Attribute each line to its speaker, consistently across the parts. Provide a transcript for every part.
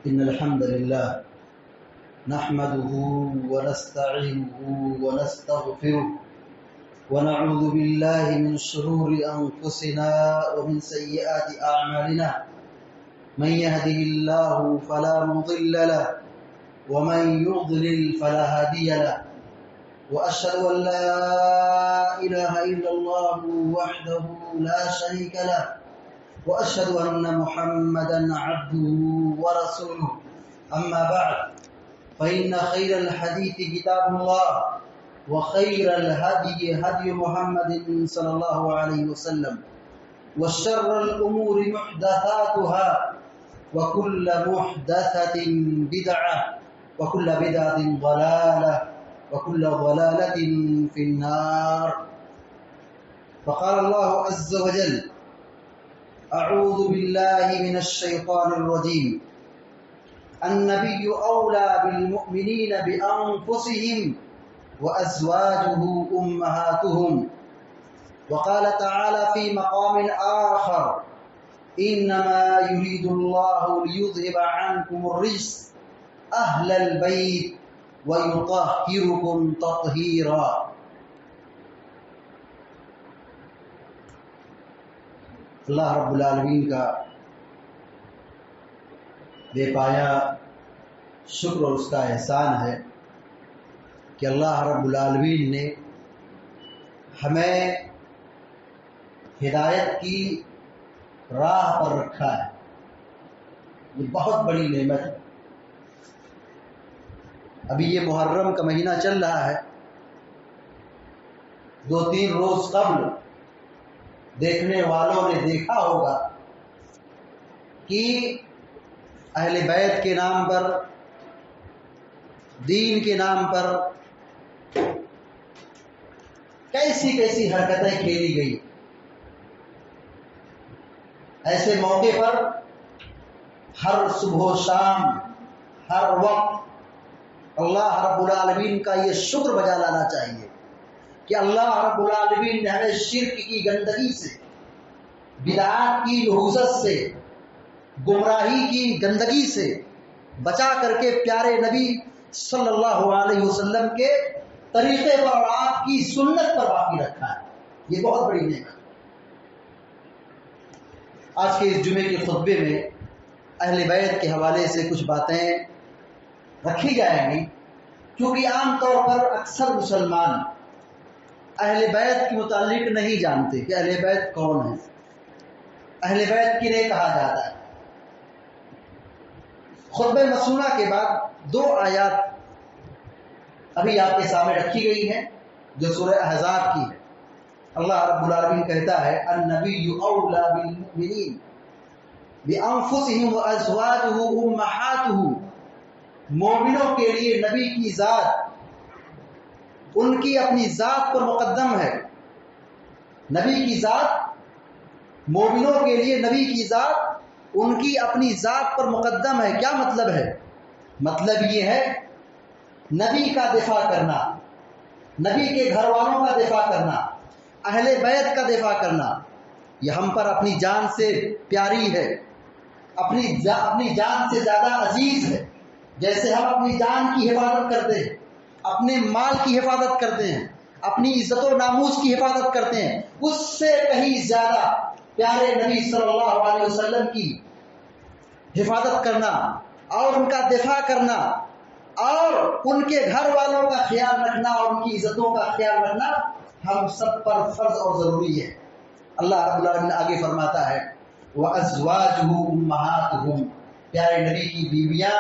Speaker 1: إن الحمد لله نحمده ونستعينه ونستغفره ونعوذ بالله من شرور أنفسنا ومن سيئات أعمالنا من يهده الله فلا مضل له ومن يضلل فلا هادي له وأشهد أن لا إله إلا الله وحده لا شريك له وأشهد أن محمدا عبده ورسوله أما بعد فإن خير الحديث كتاب الله وخير الهدي هدي محمد صلى الله عليه وسلم وشر الأمور محدثاتها وكل محدثة بدعة وكل بدعة ضلالة وكل ضلالة في النار. فقال الله عز وجل: أعوذ بالله من الشيطان الرجيم. النبي أولى بالمؤمنين بأنفسهم وأزواجه أمهاتهم. وقال تعالى في مقام آخر: إنما يريد الله ليذهب عنكم الرجس أهل البيت ويطهركم تطهيرا. اللہ رب العالمین کا بے پایا شکر اور اس کا احسان ہے کہ اللہ رب العالمین نے ہمیں ہدایت کی راہ پر رکھا ہے. یہ بہت بڑی نعمت ہے. ابھی یہ محرم کا مہینہ چل رہا ہے. 2-3 روز قبل دیکھنے والوں نے دیکھا ہوگا کہ اہل بیت کے نام پر، دین کے نام پر کیسی کیسی حرکتیں کھیلی گئی. ایسے موقع پر ہر صبح و شام ہر وقت اللہ رب العالمین کا یہ شکر بجا لانا چاہیے کہ اللہ رب العالمین نے ہمیں شرک کی گندگی سے، بدعات کی نحوست سے، گمراہی کی گندگی سے بچا کر کے پیارے نبی صلی اللہ علیہ وسلم کے طریقے پر اور آپ کی سنت پر باقی رکھا ہے. یہ بہت بڑی نعمت. آج کے اس جمعے کے خطبے میں اہل بیت کے حوالے سے کچھ باتیں رکھی جائیں گی، کیونکہ عام طور پر اکثر مسلمان اہل بیت کے متعلق نہیں جانتے کہ اہل بیت کون ہے، اہل بیت کنہیں کہا جاتا ہے. خطبہ مسنونہ کے بعد 2 آیات ابھی آپ کے سامنے رکھی گئی ہیں جو سورہ احزاب کی ہے. اللہ رب العالمین کہتا ہے: النبی اولی بالمؤمنین بانفسہم وازواجہ امہاتہ. مومنوں کے لیے نبی کی ذات ان کی اپنی ذات پر مقدم ہے. نبی کی ذات، مومنوں کے لیے نبی کی ذات ان کی اپنی ذات پر مقدم ہے. کیا مطلب ہے؟ مطلب یہ ہے نبی کا دفاع کرنا، نبی کے گھر والوں کا دفاع کرنا، اہل بیت کا دفاع کرنا. یہ ہم پر اپنی جان سے پیاری ہے، اپنی جان سے زیادہ عزیز ہے. جیسے ہم اپنی جان کی حفاظت کرتے ہیں، اپنے مال کی حفاظت کرتے ہیں، اپنی عزت و ناموس کی حفاظت کرتے ہیں، اس سے کہیں زیادہ پیارے نبی صلی اللہ علیہ وسلم کی حفاظت کرنا اور ان کا دفاع کرنا اور ان کے گھر والوں کا خیال رکھنا اور ان کی عزتوں کا خیال رکھنا ہم سب پر فرض اور ضروری ہے۔ اللہ رب العالمین آگے فرماتا ہے وَأَزْوَاجُهُ أُمَّهَاتُهُمْ، پیارے نبی کی بیویاں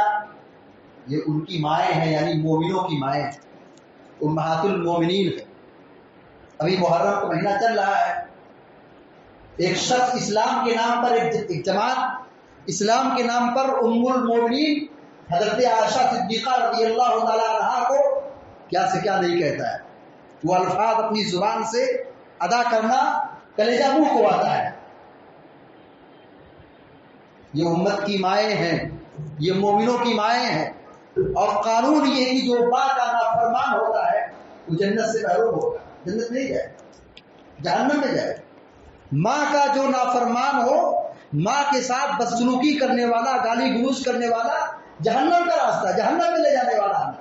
Speaker 1: یہ ان کی مائیں ہیں، یعنی مومنوں کی مائیں، امہات المومنین ہے۔ ابھی محرم کا مہینہ چل رہا ہے، ایک شخص اسلام کے نام پر، ایک جماعت اسلام کے نام پر ام المومنین حضرت عائشہ صدیقہ رضی اللہ تعالی عنہا کو کیا سے کیا نہیں کہتا ہے، وہ الفاظ اپنی زبان سے ادا کرنا کلیجہ منہ کو آتا ہے۔ یہ امت کی مائیں ہیں، یہ مومنوں کی مائیں ہیں، اور قانون یہ کہ جو ماں کا نافرمان ہوتا ہے وہ جنت سے محروم ہوگا، جنت نہیں جائے، جہنم میں جائے۔ ماں کا جو نافرمان ہو، ماں کے ساتھ بدسلوکی کرنے والا، گالی گلوچ کرنے والا، جہنم کا راستہ، جہنم میں لے جانے والا ہے۔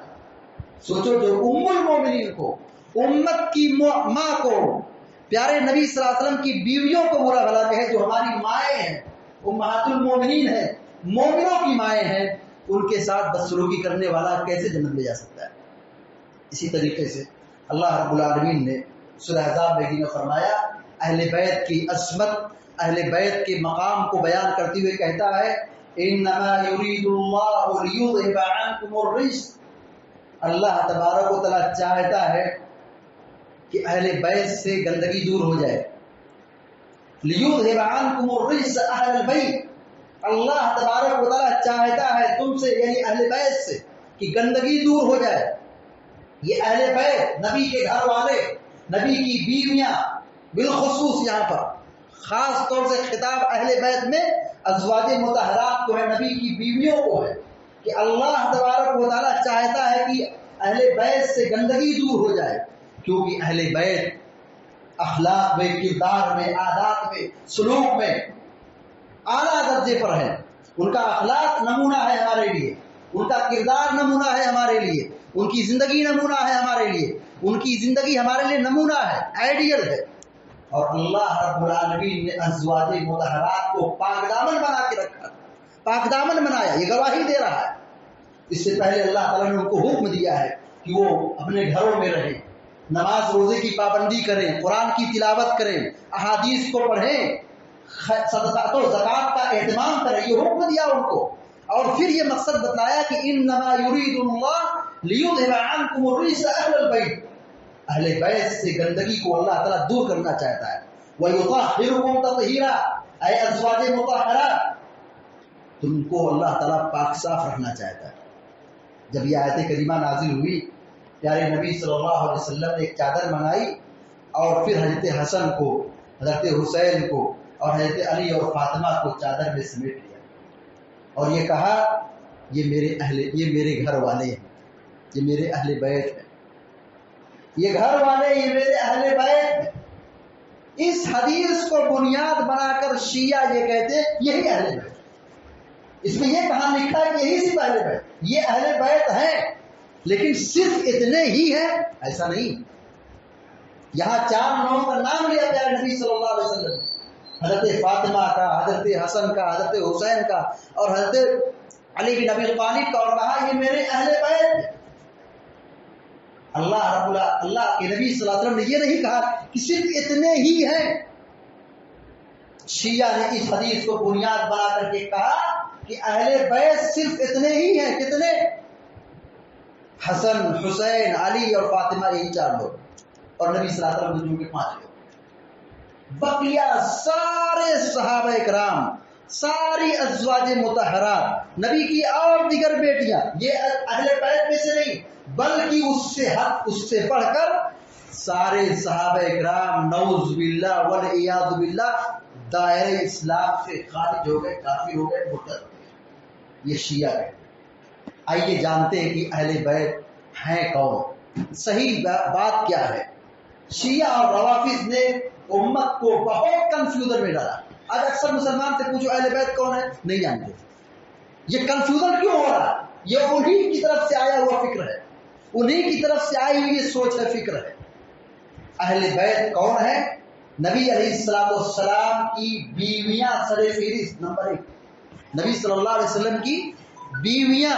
Speaker 1: سوچو، جو ام المومنین کو، امت کی ماں کو، پیارے نبی صلی اللہ علیہ وسلم کی بیویوں کو برا بھلا کہے، جو ہماری مائیں ہیں، امہات المومنین ہیں، مومنوں کی مائیں ہیں، ان کے ساتھ بدسلوکی کرنے والا کیسے جنت لے جا سکتا ہے؟ اسی طریقے سے اللہ رب العالمین نے سورہ احزاب میں فرمایا، اہل بیت کی عصمت، اہل بیت کے مقام کو بیان کرتے ہوئے کہتا ہے انما یرید اللہ لیذھب عنکم الرجس، اللہ تبارک و تعالیٰ چاہتا ہے کہ اہل بیت سے گندگی دور ہو جائے۔ لیذھب عنکم الرجس اہل البیت، اللہ تبارک و تعالیٰ چاہتا ہے تم سے، یعنی اہل بیت سے، کہ گندگی دور ہو جائے۔ یہ اہل بیت، نبی کے گھر والے، نبی کی بیویاں، بالخصوص یہاں پر خاص طور سے خطاب اہل بیت میں ازواج مطہرات کو ہے، نبی کی بیویوں کو ہے، کہ اللہ تبارک و تعالیٰ چاہتا ہے کہ اہل بیت سے گندگی دور ہو جائے، کیونکہ اہل بیت اخلاق میں، کردار میں، عادات میں، سلوک میں اعلیٰ درجے پر ہے۔ ان کا اخلاق نمونہ ہے ہمارے لیے، ان کا کردار نمونہ ہے ہمارے لیے، ان کی زندگی نمونہ ہے ہمارے لیے، ان کی زندگی ہمارے لیے نمونہ ہے، آئیڈیل ہے۔ اور اللہ رب العالمین نے ازواج مطہرات کو پاک دامن بنا کے رکھا، پاک دامن بنایا، یہ گواہی دے رہا ہے۔ اس سے پہلے اللہ تعالیٰ نے ان کو حکم دیا ہے کہ وہ اپنے گھروں میں رہیں، نماز روزے کی پابندی کریں، قرآن کی تلاوت کریں، احادیث کو پڑھیں، صدقات و زکات کا اہتمام کریں، یہ حکم دیا ان کو۔ اور پھر یہ مقصد بتلایا کہ انما یرید اللہ لیذھب عنکم الرجس اہل البیت، اہل بیت سے گندگی کو اللہ تعالیٰ دور کرنا چاہتا ہے۔ وَيُطَهِّرُكُمْ تَطْهِيرًا، اے ازواج مطہرات، تم کو اللہ تعالیٰ پاک صاف رکھنا چاہتا ہے۔ جب یہ آیت کریمہ نازل ہوئی، پیارے نبی صلی اللہ علیہ وسلم نے ایک چادر منگائی اور پھر حضرت حسن کو، حضرت حسین کو اور حضرت علی اور فاطمہ کو چادر میں سمیٹ لیا، اور یہ کہا یہ میرے گھر والے ہیں، یہ میرے اہل بیت ہیں، یہ گھر والے، یہ میرے اہل بیت ہیں۔ اس حدیث کو بنیاد بنا کر شیعہ یہ کہتے ہیں یہی اہل بیت، اس میں یہ کہاں لکھا ہے کہ یہی صرف اہل بیت، یہ اہل بیت ہیں لیکن صرف اتنے ہی ہیں، ایسا نہیں۔ یہاں 4 لوگوں کا نام لیا پیارے نبی صلی اللہ علیہ وسلم، حضرت فاطمہ کا، حضرت حسن کا، حضرت حسین کا اور حضرت علی بن ابی طالب کا، اور کہا یہ میرے اہل بیت ہیں۔ اللہ کے نبی صلی اللہ علیہ وسلم نے یہ نہیں کہا کہ صرف اتنے ہی ہیں۔ شیعہ نے اس حدیث کو بنیاد بنا کر کے کہا کہ اہل بیت صرف اتنے ہی ہیں، کتنے؟ حسن، حسین، علی اور فاطمہ، یہی 4 لوگ، اور نبی صلی اللہ علیہ وسلم کے 5 لوگ۔ بقیہ سارے صحابہ کرام، ساری ازواج مطہرات، نبی کی اور دیگر بیٹیاں، یہ اہل بیت میں سے نہیں بلکہ اس سے بڑھ کر سارے صحابہ کرام نعوذ باللہ والعیاذ باللہ دائرہ اسلام سے خارج ہو گئے، کافر ہو گئے، مرتد ہو گئے۔ یہ شیعہ ہے۔ آئیے جانتے ہیں کہ اہل بیت ہیں کون، صحیح بات کیا ہے۔ شیعہ اور روافض نے امت کو بہت کنفیوژن میں ڈالا۔ آج اکثر مسلمان سے پوچھو اہل بیت کون ہے، نہیں جانتے۔ یہ کنفیوژن کیوں ہو رہا ہے؟ یہ انہی کی طرف سے آیا ہوا فکر ہے، انہی کی طرف سے آئی ہوئی یہ سوچ ہے، فکر ہے۔ اہل بیت کون ہے؟ نبی علیہ السلام کی بیویاں سر فہرست، نمبر 1، نبی صلی اللہ علیہ وسلم کی بیویاں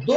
Speaker 1: 2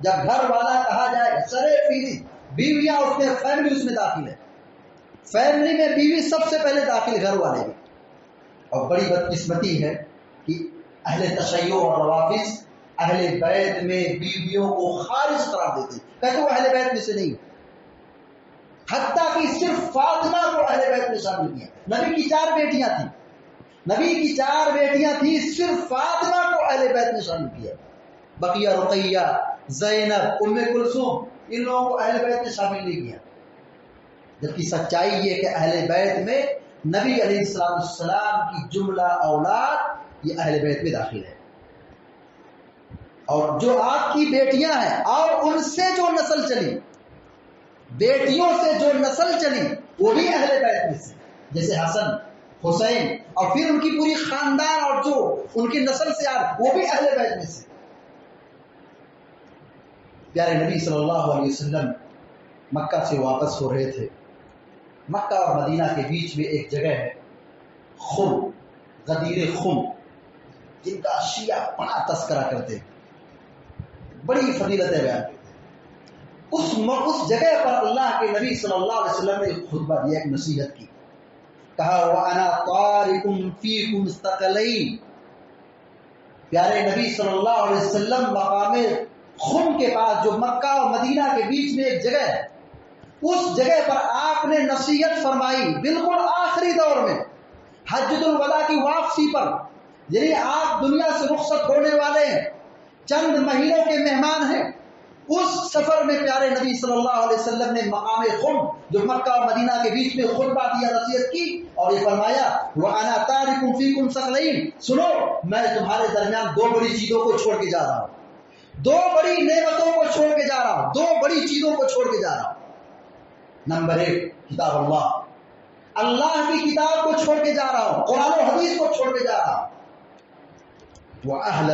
Speaker 1: جب گھر والا کہا جائے سرے فیری، بیویاں اس میں، فیملی اس میں داخل ہے، فیملی میں بیوی سب سے پہلے داخل، گھر والے بھی۔ اور بڑی بدقسمتی ہے کہ اہل تشیع اور روافض اہل بیت میں بیویوں کو خارج قرار دیتے، کہتے وہ اہل بیت میں سے نہیں، حتیٰ کہ صرف فاطمہ کو اہل بیت میں شامل کیا۔ نبی کی 4 بیٹیاں تھیں، نبی کی 4 بیٹیاں تھیں، صرف فاطمہ کو اہل بیت میں شامل کیا، بقیہ رقیہ، زینب، ام کلثوم، ان لوگوں کو اہل بیت میں شامل نہیں کیا۔ جبکہ سچائی یہ کہ اہل بیت میں نبی علیہ السلام کی جملہ اولاد یہ اہل بیت میں داخل ہے، اور جو آپ کی بیٹیاں ہیں اور ان سے جو نسل چلی، بیٹیوں سے جو نسل چلی وہ بھی اہل بیت میں سے، جیسے حسن، حسین، اور پھر ان کی پوری خاندان اور جو ان کی نسل سے وہ بھی اہل بیت میں سے۔ پیارے نبی صلی اللہ علیہ وسلم مکہ سے واپس ہو رہے تھے، مکہ اور مدینہ کے بیچ میں ایک جگہ ہے خم، غدیر خم، جن کا شیعہ بڑا تذکرہ کرتے ہیں، بڑی فضیلتیں بیان کرتے ہیں۔ اس جگہ پر اللہ کے نبی صلی اللہ علیہ وسلم نے ایک خطبہ دیا، ایک نصیحت کی، کہا وَأَنَا طَارِقٌ فِيكُمْ ثَقَلَيْنِ۔ پیارے نبی صلی اللہ علیہ وسلم مقام خم کے پاس، جو مکہ اور مدینہ کے بیچ میں ایک جگہ ہے، اس جگہ پر آپ نے نصیحت فرمائی، بالکل آخری دور میں حجۃ الوداع کی واپسی پر، یعنی آپ دنیا سے رخصت ہونے والے ہیں، چند مہینوں کے مہمان ہیں، اس سفر میں پیارے نبی صلی اللہ علیہ وسلم نے مقام خم جو مکہ اور مدینہ کے بیچ میں خطبہ دیا، نصیحت کی، اور یہ فرمایا وَأَنَا تَارِكٌ فِيكُمْ ثَقَلَيْنِ، سنو میں تمہارے درمیان 2 بڑی چیزوں کو چھوڑ کے جا رہا ہوں، 2 بڑی نعمتوں کو چھوڑ کے جا رہا ہوں، 2 بڑی چیزوں کو چھوڑ کے جا رہا ہوں۔ نمبر 1 کتاب اللہ کی کتاب کو چھوڑ کے جا رہا ہوں، قرآن و حدیث کو چھوڑ کے جا رہا ہوں، وَأَهْلَ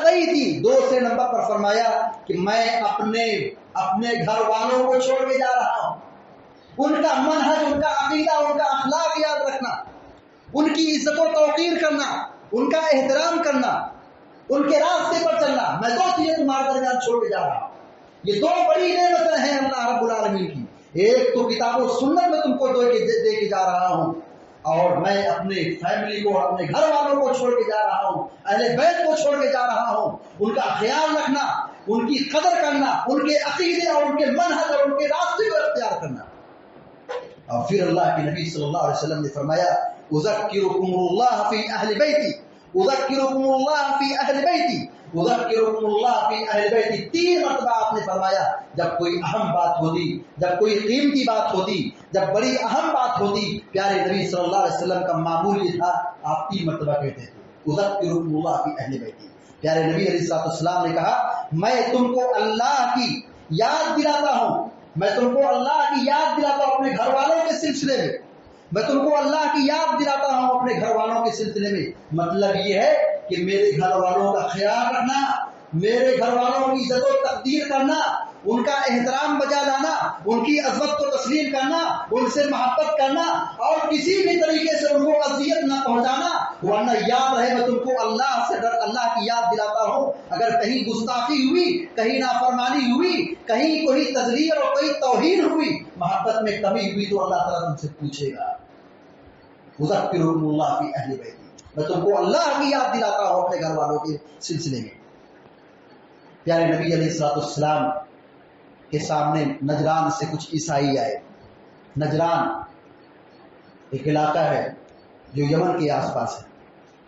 Speaker 1: بَيْتِي، 2 نمبر پر فرمایا کہ میں اپنے گھر والوں کو چھوڑ کے جا رہا ہوں، ان کا منہج، ان کا عقیدہ، ان کا اخلاق یاد رکھنا، ان کی عزت و توقیر کرنا، ان کا احترام کرنا، ان کے راستے پر چلنا، میں 2 چیزیں تمہارے درمیان چھوڑ کے جا رہا ہوں۔ یہ 2 بڑی نعمتیں ہیں اللہ رب العالمین کی، ایک تو کتاب و سنت میں تم کو دے کے جا رہا ہوں، اور میں اپنے فیملی کو، اپنے گھر والوں کو چھوڑ کے جا رہا ہوں، اہل بیت کو چھوڑ کے جا رہا ہوں، ان کا خیال رکھنا، ان کی قدر کرنا، ان کے عقیدے اور ان کے منہج اور ان کے راستے کو اختیار کرنا۔ اور پھر اللہ کے نبی صلی اللہ علیہ وسلم نے فرمایا اذکرکم اللہ فی اہل بیتی، اذکرکم اللہ فی اہل بیتی، اذکرکم اللہ فی اہل بیتی، 3 مرتبہ آپ نے فرمایا۔ جب کوئی اہم بات ہوتی، جب کوئی قیمتی بات ہوتی، جب بڑی اہم بات ہوتی، پیارے نبی صلی اللہ علیہ وسلم کا معمول یہ تھا، آپ 3 مرتبہ کہتے تھے اذکرکم اللہ فی اہل بیتی۔ پیارے نبی علیہ السلام نے کہا میں تم کو اللہ کی یاد دلاتا ہوں، میں تم کو اللہ کی یاد دلاتا ہوں اپنے گھر والوں کے سلسلے میں تم کو اللہ کی یاد دلاتا ہوں اپنے گھر والوں کے سلسلے میں۔ مطلب یہ ہے کہ میرے گھر والوں کا خیال رکھنا، میرے گھر والوں کی عزت و تقدیر کرنا، ان کا احترام بجا لانا، ان کی عظمت کو تسلیم کرنا، ان سے محبت کرنا، اور کسی بھی طریقے سے ان کو اذیت نہ پہنچانا، ورنہ یاد رہے میں تم کو اللہ سے ڈر، اللہ کی یاد دلاتا ہوں، اگر کہیں گستاخی ہوئی، کہیں نافرمانی ہوئی، کہیں کوئی تذلیل اور کوئی توہین ہوئی، محبت میں کمی ہوئی، تو اللہ تعالیٰ تم سے پوچھے گا۔ اذکرکم اللہ فی اہل بیتی، میں تم کو اللہ کی یاد دلاتا ہوں اپنے گھر والوں کے سلسلے میں۔ پیارے نبی علیہ السلام کے سامنے نجران سے کچھ عیسائی آئے۔ نجران ایک علاقہ ہے جو یمن کے آس پاس ہے،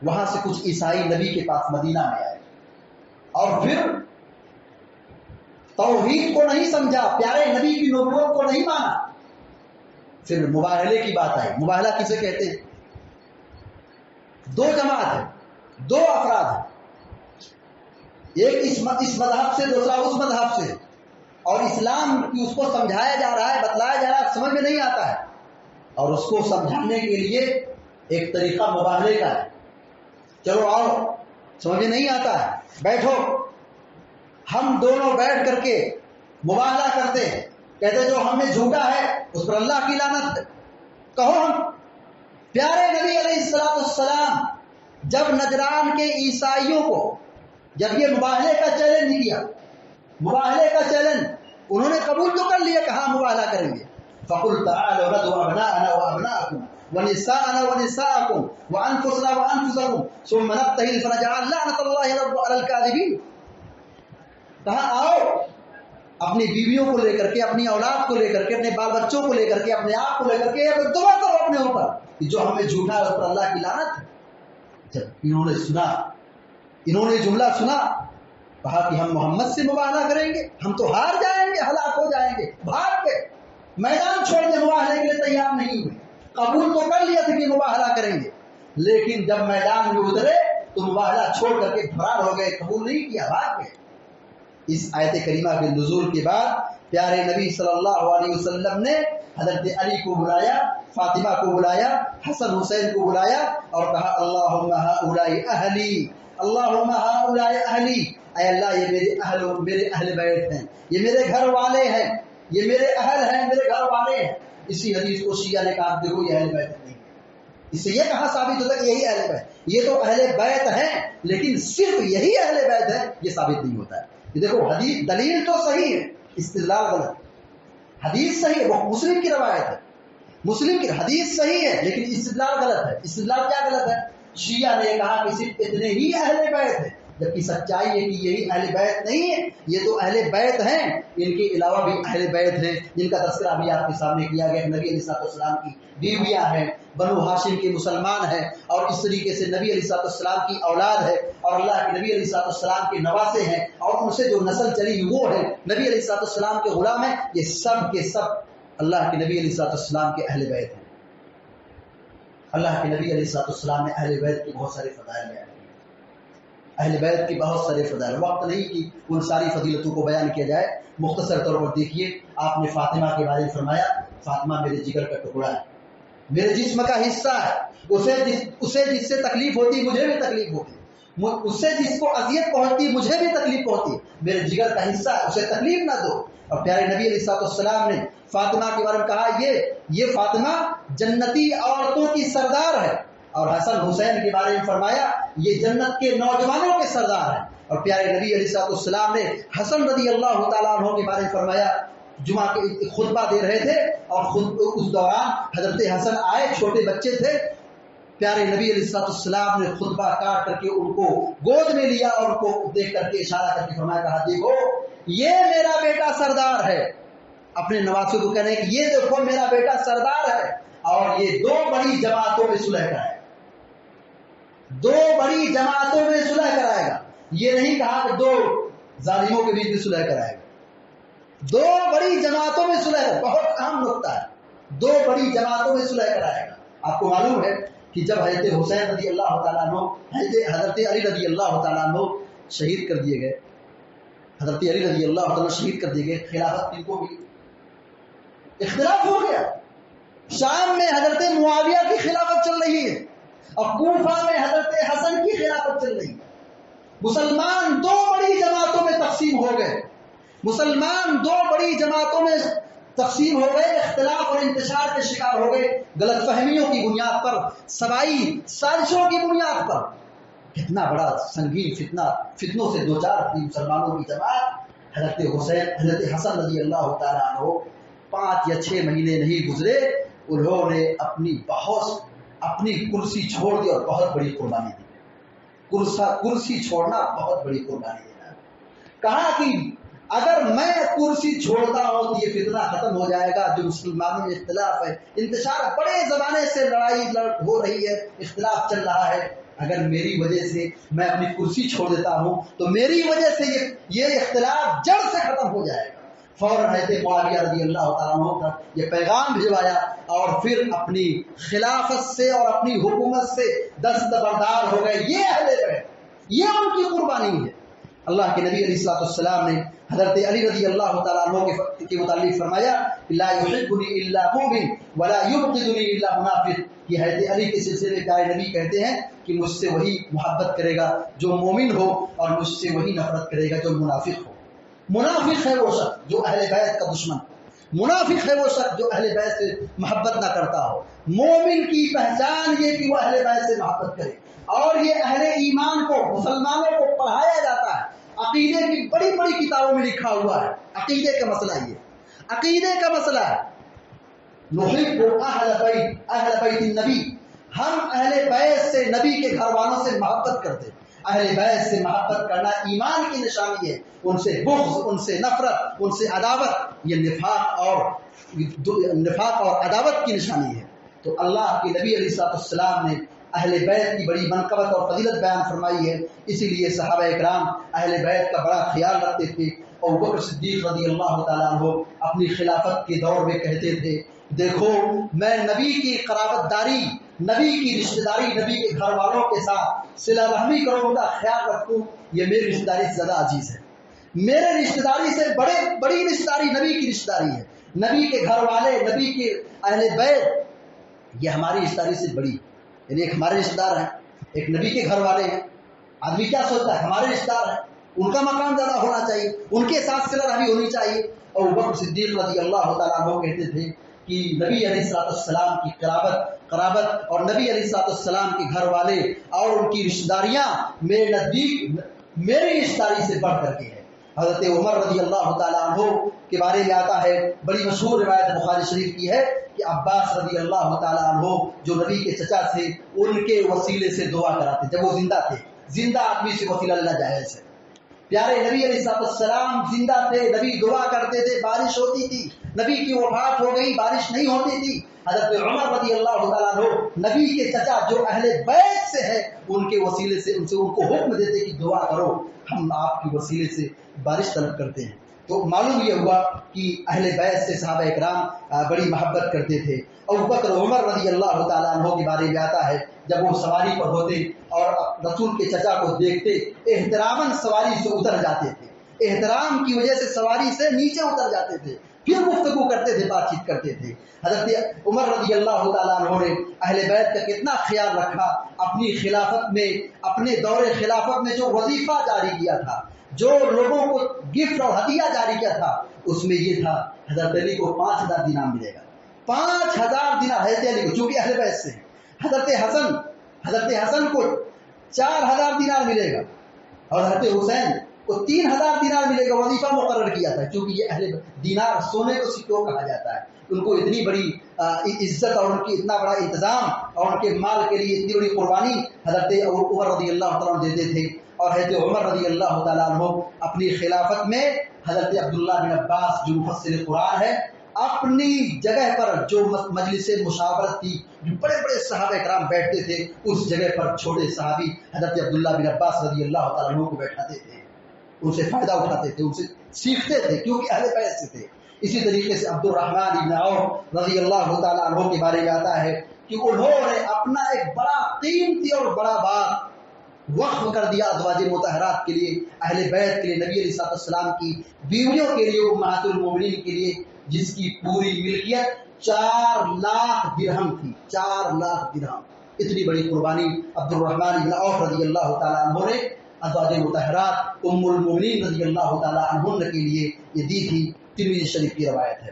Speaker 1: وہاں سے کچھ عیسائی نبی کے پاس مدینہ میں آئے، اور پھر توحید کو نہیں سمجھا، پیارے نبی کی نبوت کو نہیں مانا۔ پھر مباہلے کی بات آئی۔ مباہلہ کسے کہتے ہیں؟ 2 جماعت ہے، 2 افراد ہیں، ایک اس مذہب سے، دوسرا اس مذہب سے، اور اسلام کی اس کو سمجھایا جا رہا ہے، بتلایا جا رہا ہے، سمجھ میں نہیں آتا ہے، اور اس کو سمجھانے کے لیے ایک طریقہ مباہلے کا ہے، چلو آؤ، سمجھ میں نہیں آتا ہے، بیٹھو، ہم دونوں بیٹھ کر کے مباہلہ کرتے ہیں، کہتے جو ہم نے جھوٹا ہے اس پر اللہ کی لعنت کہو ہم۔ پیارے نبی علیہ السلام جب نجران کے عیسائیوں کو جب یہ مباہلے کا چیلنج کیا، مباہلے کا چیلنج انہوں نے قبول تو کر لیا، کہاں مباہلہ کریں گے. فَقُلْ تَعَالَوْا نَدْعُ أَبْنَاءَنَا وَأَبْنَاءَكُمْ وَنِسَاءَنَا وَنِسَاءَكُمْ وَأَنفُسَنَا وَأَنفُسَكُمْ ثُمَّ نَبْتَهِلْ فَنَجْعَلْ لَعْنَةَ اللَّهِ عَلَى الْكَاذِبِينَ. کہا آؤ اپنی بیویوں کو لے کر کے، اپنی اولاد کو لے کر کے، اپنے بال بچوں کو لے کر کے، اپنے آپ کو لے کر کے دعا کرو اپنے اوپر کہ جو ہمیں جھوٹا ہے اس پر اللہ کی لعنت ہے. جب انہوں نے سنا، انہوں نے جملہ سنا، کہا کہ ہم محمد سے مباہلہ کریں گے، ہم تو ہار جائیں گے، ہلاک ہو جائیں گے. بھاگ کے میدان چھوڑ کے مباہلے کے لیے تیار نہیں ہوئے. قبول تو کر لیا تھا کہ مباہلہ کریں گے، لیکن جب میدان میں اترے تو مباہلہ چھوڑ کر کے فرار ہو گئے، قبول نہیں کیا، بھاگ گئے. اس آیت کریمہ کے نزول کے بعد پیارے نبی صلی اللہ علیہ وسلم نے حضرت علی کو بلایا، فاطمہ کو بلایا، حسن حسین کو بلایا اور کہا اللہم ہؤلاء اہلی، اللہم ہؤلاء اہلی، اے اللہ یہ میرے اہل بیت ہیں، یہ میرے گھر والے ہیں، یہ میرے اہل ہیں، میرے گھر والے ہیں. اسی حدیث کو شیعہ نے کہا دیکھو یہ اہل بیت نہیں ہے. اس سے یہ کہاں ثابت ہوتا کہ یہی اہل بیت، یہ تو اہل بیت ہیں لیکن صرف یہی اہل بیت ہے، یہ ثابت نہیں ہوتا ہے. دیکھو حدیث دلیل تو صحیح ہے، استدلال غلط. حدیث صحیح ہے، وہ مسلم کی روایت ہے، مسلم کی حدیث صحیح ہے لیکن استدلال غلط ہے. استدلال کیا غلط ہے؟ شیعہ نے کہا کہ صرف اتنے ہی اہل بیت ہیں، جبکہ سچائی ہے کہ یہی اہل بیت نہیں ہے، یہ تو اہل بیت ہیں، ان کے علاوہ بھی اہل بیت ہیں جن کا تذکرہ بھی آپ کے سامنے کیا گیا. نبی علیہ السلام کی بیویاں ہیں، بنو ہاشم کے مسلمان ہیں، اور اس طریقے سے نبی علیہ السلام کی اولاد ہے اور اللہ کے نبی علیہ السلام کے نواسے ہیں، اور ان سے جو نسل چلی وہ ہے نبی علیہ السلام کے غلام ہیں. یہ سب کے سب اللہ کے نبی علیہ السلام کے اہل بیت ہیں. اللہ کے نبی علیہ السلام نے اہل بیت کے بہت سارے فضائل بیان کیے، اہل بیت کے بہت سارے فضائل. وقت نہیں کہ ان ساری فضیلتوں کو بیان کیا جائے، مختصر طور پر دیکھیے. آپ نے فاطمہ کے بارے میں فرمایا فاطمہ میرے جگر کا ٹکڑا ہے، میرے جسم کا حصہ ہے، اسے جس سے تکلیف ہوتی مجھے بھی تکلیف ہوتی، اس سے جس کو اذیت پہنچتی مجھے بھی تکلیف پہنچتی، میرے جگر کا حصہ ہے، اسے تکلیف نہ دو. اور پیارے نبی علیہ السلام نے فاطمہ کے بارے میں کہا یہ فاطمہ جنتی عورتوں کی سردار ہے. اور حسن حسین کے بارے میں فرمایا یہ جنت کے نوجوانوں کے سردار ہیں. اور پیارے نبی علیہ السلام نے حسن رضی اللہ تعالیٰ عنہ کے بارے میں فرمایا، جمعہ کے خطبہ دے رہے تھے اور اس دوران حضرت حسن آئے، چھوٹے بچے تھے. پیارے نبی علیہ السلام نے خطبہ کاٹ کر کے ان کو گود میں لیا اور ان کو دیکھ کر کے اشارہ کر کے فرمایا، کہا دیکھو یہ میرا بیٹا سردار ہے. اپنے نواسوں کو کہنے کہ یہ دیکھو میرا بیٹا سردار ہے اور یہ دو بڑی جماعتوں میں صلح کرائے گا، دو بڑی جماعتوں میں صلح کرائے گا. یہ نہیں کہا کہ دو ظالموں کے بیچ میں صلح کرائے گا، دو بڑی جماعتوں میں صلح. بہت اہم نقطہ ہے، دو بڑی جماعتوں میں صلح کرائے گا. آپ کو معلوم ہے کہ جب حضرت حسین رضی اللہ تعالیٰ عنہ، حضرت علی رضی اللہ تعالیٰ عنہ شہید کر دیے گئے، حضرت علی رضی اللہ تعالیٰ شہید کر دیے گئے، خلافت ان کو بھی اختلاف ہو گیا. شام میں حضرت معاویہ کی خلافت چل رہی ہے اور کوفہ میں حضرت حسن کی خلافت چل رہی ہے. مسلمان دو بڑی جماعتوں میں تقسیم ہو گئے، مسلمان دو بڑی جماعتوں میں تقسیم ہو گئے، اختلاف اور انتشار کے شکار ہو گئے، غلط فہمیوں کی بنیاد پر، سبائی سازشوں کی بنیاد پر. کتنا بڑا سنگین فتنوں سے دو چار مسلمانوں کی جماعت. حضرت حسن رضی اللہ تعالیٰ عنہ 5 یا 6 مہینے نہیں گزرے، انہوں نے اپنی کرسی چھوڑ دی اور بہت بڑی قربانی دی. کرسی چھوڑنا بہت بڑی قربانی دینا. کہا کہ اگر میں کرسی چھوڑتا ہوں تو یہ فتنہ ختم ہو جائے گا جو مسلمانوں میں اختلاف ہے، انتشار بڑے زمانے سے لڑائی ہو رہی ہے، اختلاف چل رہا ہے. اگر میری وجہ سے میں اپنی کرسی چھوڑ دیتا ہوں تو میری وجہ سے یہ اختلاف جڑ سے ختم ہو جائے گا. فوراً حضرت معاویہ رضی اللہ تعالیٰ عنہ کا یہ پیغام بھجوایا اور پھر اپنی خلافت سے اور اپنی حکومت سے دستبردار ہو گئے. یہ اہل بیت، یہ ان کی قربانی ہے. اللہ کے نبی علیہ السلام نے حضرت علی رضی اللہ تعالیٰ عنہ کے متعلق فرمایا لا یحبنی الا مومن ولا یبغضنی الا منافق. یہ حضرت علی کے سلسلے میں پیارے نبی کہتے ہیں کہ مجھ سے وہی محبت کرے گا جو مومن ہو اور مجھ سے وہی نفرت کرے گا جو منافق ہو. منافق ہے وہ شخص جو اہل بیت کا دشمن، منافق ہے وہ شخص جو اہل بیت سے محبت نہ کرتا ہو. مومن کی پہچان یہ کہ وہ اہل بیت سے محبت کرے. اور یہ اہل ایمان کو مسلمانوں کو پڑھایا جاتا ہے. عقیدے کی بڑی بڑی کتابوں میں لکھا ہوا ہے عقیدے کا مسئلہ. یہ عقیدے کا مسئلہ ہے. نحب اہل بیت النبی، ہم اہل بیت سے نبی کے گھر والوں سے محبت کرتے. اہل بیت سے محبت کرنا ایمان کی نشانی ہے. ان سے بغض، ان سے نفرت، ان سے عداوت یہ نفاق اور عداوت کی نشانی ہے. تو اللہ کے نبی علیہ السلام نے اہل بیت کی بڑی منقبت اور فضیلت بیان فرمائی ہے. اسی لیے صحابہ اکرام اہل بیت کا بڑا خیال رکھتے تھے. اور بکر صدیق رضی اللہ تعالیٰ عنہ اپنی خلافت کے دور میں کہتے تھے دیکھو میں نبی کی قرابت داری، نبی کی رشتہ داری، نبی کے گھر والوں کے ساتھ صلہ رحمی کروں، ان کا خیال رکھوں، یہ میری رشتہ داری سے زیادہ عزیز ہے. میرے رشتہ داری سے بڑی رشتہ داری نبی کی رشتہ داری ہے. نبی کے گھر والے، نبی کے اہل بیت یہ ہماری رشتہ داری سے بڑی. یعنی ایک ہمارے رشتہ دار ہیں، ایک نبی کے گھر والے ہیں. آدمی کیا سوچتا ہے ہمارے رشتہ دار ہیں، ان کا مقام زیادہ ہونا چاہیے، ان کے ساتھ صلہ رحمی ہونی چاہیے. اور بکر صدیق رضی اللہ تعالیٰ عنہ کہتے تھے کہ نبی علیہ السلام کی قرابت اور نبی علیہ السلام کے گھر والے اور ان کی رشتہ داریاں میرے نزدیک میری رشتہ داری سے بڑھ کر کے ہے. حضرت عمر رضی اللہ تعالیٰ عنہ کے بارے میں آتا ہے، بڑی مشہور روایت بخاری شریف کی ہے کہ عباس رضی اللہ تعالیٰ عنہ جو نبی کے چچا تھے ان کے وسیلے سے دعا کراتے جب وہ زندہ تھے. زندہ آدمی سے وسیلہ لینا جائز ہے. پیارے نبی علیہ السلام زندہ تھے، نبی دعا کرتے تھے، بارش ہوتی تھی. نبی کی وفات ہو گئی، بارش نہیں ہوتی تھی. حضرت عمر رضی اللہ تعالیٰ عنہ نبی کے چچا جو اہل بیت سے ہے ان کے وسیلے سے ان کو حکم دیتے کہ دعا کرو، ہم آپ کے وسیلے سے بارش طلب کرتے ہیں. تو معلوم یہ ہوا کہ اہل بیت سے صحابہ اکرام بڑی محبت کرتے تھے. اور بکر عمر رضی اللہ تعالیٰ عنہ کے بارے میں آتا ہے جب وہ سواری پر ہوتے اور رسول کے چچا کو دیکھتے احتراماً سواری سے اتر جاتے تھے. احترام کی وجہ سے سواری سے نیچے اتر جاتے تھے، پھر گفتگو کرتے تھے، بات چیت کرتے تھے. حضرت عمر رضی اللہ تعالیٰ عنہ نے اہل بیت کا کتنا خیال رکھا. اپنی خلافت میں، اپنے دور خلافت میں جو وظیفہ جاری کیا تھا، جو لوگوں کو گفٹ اور ہدیہ جاری کیا تھا، اس میں یہ تھا حضرت علی کو 5000 دینار ملے گا. 5000 دینار حضرت علی کو، چونکہ اہل بیت سے. حضرت حسن کو 4000 دینار ملے گا اور حضرت حسین کو 3000 دینار ملے گا. وظیفہ مقرر کیا تھا کیونکہ یہ اہل دینار سونے کو سکوں کہا جاتا ہے. ان کو اتنی بڑی عزت اور ان کی اتنا بڑا انتظام اور ان کے مال کے لیے اتنی بڑی قربانی حضرت عمر رضی اللہ تعالیٰ عنہ دیتے تھے. اور حضرت عمر رضی اللہ تعالیٰ عنہ اپنی خلافت میں حضرت عبداللہ بن عباس جو مفسر قرآن ہے اپنی جگہ پر جو مجلس مشاورت تھی، جو بڑے بڑے صحابہ کرام بیٹھتے تھے، اس جگہ پر چھوٹے صحابی حضرت عبداللہ بن عباس رضی اللہ تعالیٰ عنہ کو بیٹھاتے تھے، ان سے فائدہ اٹھاتے تھے، ان سے سیکھتے تھے کیونکہ اہل بیت سے تھے. اسی طریقے سے عبد الرحمن بن عوف رضی اللہ تعالیٰ عنہ کے بارے میں آتا ہے کہ انہوں نے اپنا ایک بڑا قیمتی اور بڑا باغ وقف کر دیا ازواج مطہرات کے لیے، اہل بیت کے لیے، نبی علیہ السلام کی بیویوں کے لیے، امہات المومنین کے لیے، جس کی پوری ملکیت 4 لاکھ درہم تھی. 4 لاکھ درہم، اتنی بڑی قربانی عبد الرحمن بن عوف رضی اللہ تعالیٰ عنہ نے ازواج مطہرات ام المومنین رضی اللہ تعالیٰ عنہ کے لیے یہ دی تھی. ترمذی شریف کی روایت ہے.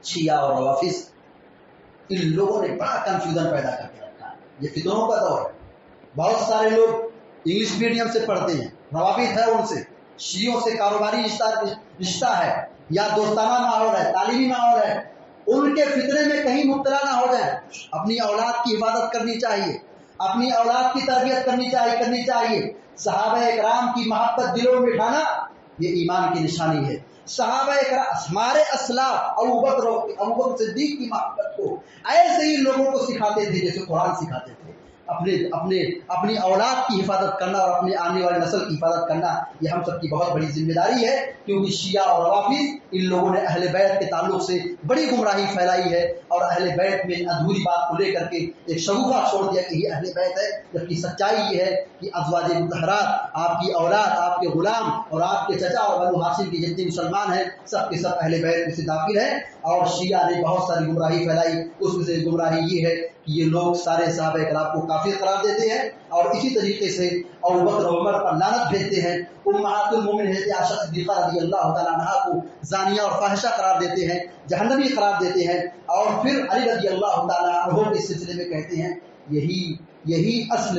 Speaker 1: شیعہ اور روافظ ان لوگوں نے بڑا کنفیوژن پیدا کر کے رکھا ہے. یہ فتنوں کا دور ہے. بہت سارے لوگ انگلش میڈیم سے پڑھتے ہیں، روابط ہے ان سے، شیعوں سے کاروباری رشتہ ہے یا دوستانہ ماحول ہے، تعلیمی ماحول ہے. ان کے فتنے میں کہیں مبتلا نہ ہو جائیں. اپنی اولاد کی حفاظت کرنی چاہیے، اپنی اولاد کی تربیت کرنی چاہیے. صحابہ اکرام کی محبت دلوں میں بٹھانا یہ ایمان کی نشانی ہے. صحابہ اکرام ہمارے اسلاف ابوبکر صدیق کی محبت کو ایسے ہی لوگوں کو سکھاتے تھے جیسے قرآن سکھاتے تھے. اپنی اولاد کی حفاظت کرنا اور اپنے آنے والی نسل کی حفاظت کرنا یہ ہم سب کی بہت بڑی ذمہ داری ہے. کیونکہ شیعہ اور روافظ ان لوگوں نے اہل بیت کے تعلق سے بڑی گمراہی پھیلائی ہے اور اہل بیت میں ادھوری بات کو لے کر کے ایک شگوفہ چھوڑ دیا کہ یہ اہل بیت ہے، جبکہ سچائی یہ ہے کہ ازواج مطہرات، آپ کی اولاد، آپ کے غلام اور آپ کے چچا اور بنو ہاشم کے جتنے مسلمان ہیں سب کے سب اہل بیت میں سے داخل ہیں. اور شیعہ نے بہت ساری گمراہی پھیلائی. اس میں سے گمراہی یہ ہے کہ یہ لوگ سارے صحابہ کرام کو کافر قرار دیتے ہیں اور اسی طریقے سے ابوبکر اور عمر پر لعنت بھیجتے ہیں. امہات المومنین حضرت عائشہ صدیقہ رضی اللہ تعالیٰ عنہا کو زانیہ اور فاحشہ قرار دیتے ہیں، جہنمی قرار دیتے ہیں. اور پھر علی رضی اللہ تعالیٰ عنہ کے سلسلے میں کہتے ہیں یہی اصل